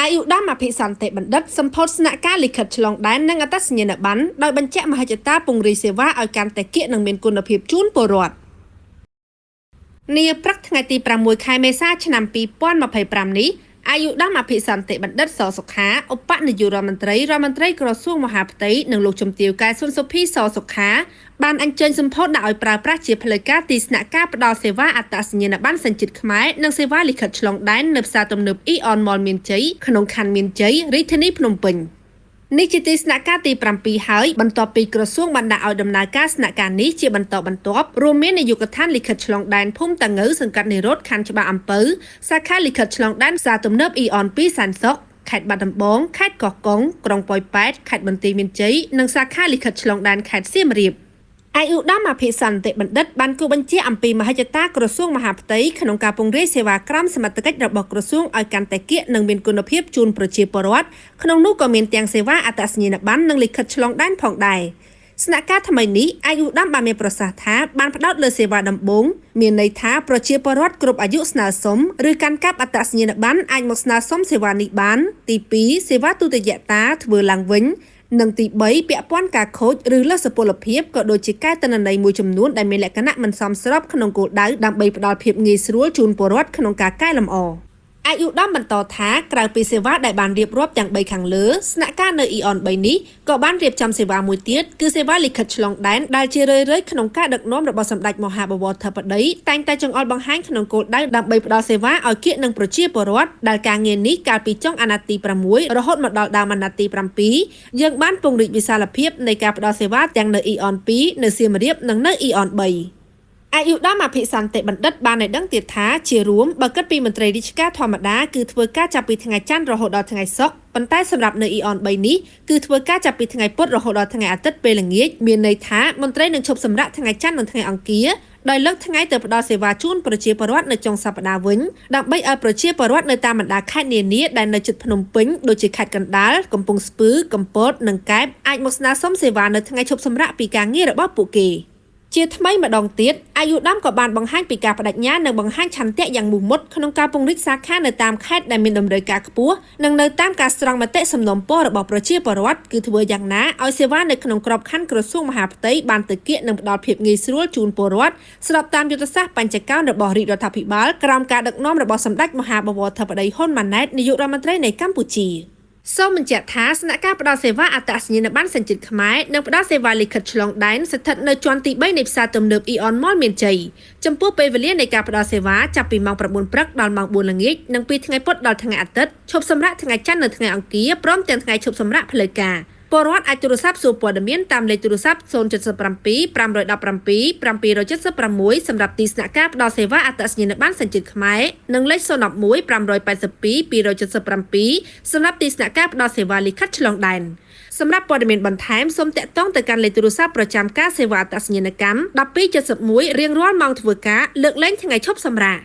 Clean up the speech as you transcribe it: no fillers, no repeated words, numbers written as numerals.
អាយុដំអភិសន្តិបណ្ឌិតសម្ពោធស្នាក់ការលិខិតឆ្លងដែននិងអត្តសញ្ញាណប័ណ្ណដោយបញ្ជាក់មហិច្ឆតាពង្រីកសេវាឲ្យកាន់តែគៀកនិងមានគុណភាពជូនពលរដ្ឋនាព្រឹកថ្ងៃទី6ខែមេសាឆ្នាំ2025នេះអាយុដំអភិសន្តិបណ្ឌិតសសុខាឧបនាយករដ្ឋមន្ត្រីក្រសួងមហាផ្ទៃនិងលោកជំទាវកែសុនសុភីសសុខាបានអញ្ជើញសម្ពោធដាក់ឲ្យប្រើប្រាស់ជាផ្លូវការទីស្នាក់ការផ្ដល់សេវាអត្តសញ្ញាណប័ណ្ណសញ្ជាតិខ្មែរនិងសេវាលិខិតឆ្លងដែននៅផ្សារទំនើប Aeon Mall មានជ័យក្នុងខណ្ឌមានជ័យរាជធានីភ្នំពេញនេះជាទីស្នាក់ការទី7ហើយបន្ទាប់ពីក្រសួងបានដាក់ឲ្យដំណើរការស្នាក់ការនេះជាបន្តបន្ទាប់រួមមាននាយកដ្ឋានលិខិតឆ្លងដែនភូមិតាងើសង្កាត់និរោធខណ្ឌច្បារអំពៅសាខាលិខិតឆ្លងដែនផ្សារទំនើប Aeon 2សែនសុខខេត្តបាត់ដំបងខេត្តកោះកុងក្រុងប៉ោយប៉ែតខេត្តបន្ទាយមានជ័យនិងសាខាលិខិតឆ្លងដែនខេត្តសៀមរាបអាយុដំអភិសន្តិបណ្ឌិតបានគូបញ្ជាអំពីមហិច្ឆតាក្រសួងមហាផ្ទៃក្នុងការពង្រីកសេវាក្រមសមត្ថកិច្ចរបស់ក្រសួងឲ្យកាន់តែគៀកនិងមានគុណភាពជូនប្រជាពលរដ្ឋក្នុងនោះក៏មានទាំងសេវាអត្តសញ្ញាណប័ណ្ណនិងលិខិតឆ្លងដែនផងដែរស្នាក់ការថ្មីនេះអាយុដំបានមានប្រសាសន៍ថាបានផ្ដោតលើសេវាដំបូងមានន័យថាប្រជាពលរដ្ឋគ្រប់អាយុស្នើសុំឬកាន់កាប់អត្តសញ្ញាណប័ណ្ណអាចមកស្នើសុំសេវានេះបានទី2សេវាទូទាយតាធ្វើឡើងវិញនិងទី3ពាក់ព័ន្ធការខូចឬលើសសុពលភាពក៏ដូចជាកែទិន្នន័យមួយចំនួនដែលមានលក្ខណៈមិនសមស្របក្នុងគោលដៅដើម្បីផ្ដល់ភាពងាយស្រួលជូនពលរដ្ឋក្នុងការកែលម្អអាយុដំបន្តថាក្រៅពីសេវាដែលបានរៀបរាប់ទាំង3ខាងលើស្នាក់ការនៅ Aeon 3នេះក៏បានរៀបចំសេវាមួយទៀតគឺសេវាលិខិតឆ្លងដែនដែលជារឿយៗក្នុងការដឹកនាំរបស់សម្ដេចមហាបវរធិបតីតែងតែចង្អុលបង្ហាញក្នុងគោលដៅដើម្បីផ្ដល់សេវាឲ្យគៀកនឹងប្រជាពលរដ្ឋដែលការងារនេះកាលពីចុងអាណត្តិទី6រហូតមកដល់ដើមអាណត្តិទី7យើងបានពង្រីកវិសាលភាពនៃការផ្ដល់សេវាទាំងនៅ Aeon 2នៅសៀមរាបនិងនៅ Aeon 3អាយុដំអភិសន្តិបណ្ឌិតបានឲ្យដឹងទៀតថាជារួមបើគិតពីមន្ត្រីរាជការធម្មតាគឺធ្វើការចាប់ពីថ្ងៃច័ន្ទរហូតដល់ថ្ងៃសុក្រប៉ុន្តែសម្រាប់នៅ Aeon 3នេះគឺធ្វើការចាប់ពីថ្ងៃពុធរហូតដល់ថ្ងៃអាទិត្យពេលល្ងាចមានន័យថាមន្ត្រីនឹងឈប់សម្រាកថ្ងៃច័ន្ទនិងថ្ងៃអង្គារដោយលើកថ្ងៃទៅផ្ដល់សេវាជូនប្រជាពលរដ្ឋនៅចុងសប្តាហ៍វិញដើម្បីឲ្យប្រជាពលរដ្ឋនៅតាមបណ្ដាខេត្តនានាដែលនៅជិតភ្នំពេញដូចជាខេត្តកណ្ដាលកំពង់ស្ពឺកំពតនិងកែបអាចមកស្នើសុំសេវានៅថ្ងៃឈប់សម្រាកពីការងាររបស់ពួកគេជាថ្មីម្ដងទៀតអាយុដំក៏បានបង្ហាញពីការបដិញ្ញានិងបង្ហាញឆន្ទៈយ៉ាងមោះមុតក្នុងការពង្រីកសាខានៅតាមខេត្តដែលមានតម្រូវការខ្ពស់និងនៅតាមការស្រង់មតិសំណូមពររបស់ប្រជាពលរដ្ឋគឺធ្វើយ៉ាងណាឲ្យសេវានៅក្នុងក្របខ័ណ្ឌក្រសួងមហាផ្ទៃបានទៅគៀកនិងផ្ដល់ភាពងាយស្រួលជូនពលរដ្ឋស្របតាមយុទ្ធសាស្ត្របញ្ចកោណរបស់រាជរដ្ឋាភិបាលក្រោមការដឹកនាំរបស់សម្ដេចមហាបវរធិបតីហ៊ុនម៉ាណែតនាយករដ្ឋមន្ត្រីនៃកម្ពុជាសូមបញ្ជាក់ថាស្នាក់ការផ្ដល់សេវាអត្តសញ្ញាណប័ណ្ណសញ្ជាតិខ្មែរនិងផ្ដល់សេវាលិខិតឆ្លងដែនស្ថិតនៅជាន់ទី3នៃផ្សារទំនើប Aeon Mall មានជ័យចំពោះពេលវេលានៃការផ្ដល់សេវាចាប់ពីម៉ោង9ព្រឹកដល់ម៉ោង4ល្ងាចនិងពីថ្ងៃពុធដល់ថ្ងៃអាទិត្យឈប់សម្រាកថ្ងៃច័ន្ទនិងថ្ងៃអង្គារព្រមទាំងថ្ងៃឈប់សម្រាកផ្លូវការពលរដ្ឋអាចទូរស័ព្ទសួរព័ត៌មានតាមលេខទូរស័ព្ទ077 517 776សម្រាប់ទីស្នាក់ការផ្ដល់សេវាអត្តសញ្ញាណប័ណ្ណសញ្ជាតិខ្មែរនិងលេខ011 582 277សម្រាប់ទីស្នាក់ការផ្ដល់សេវាលិខិតឆ្លងដែនសម្រាប់ព័ត៌មានបន្ថែមសូមតាក់ទងទៅកាន់លេខទូរស័ព្ទប្រចាំការសេវាអត្តសញ្ញាណកម្ម1271រៀងរាល់ម៉ោងធ្វើការលើកលែងថ្ងៃឈប់សម្រាក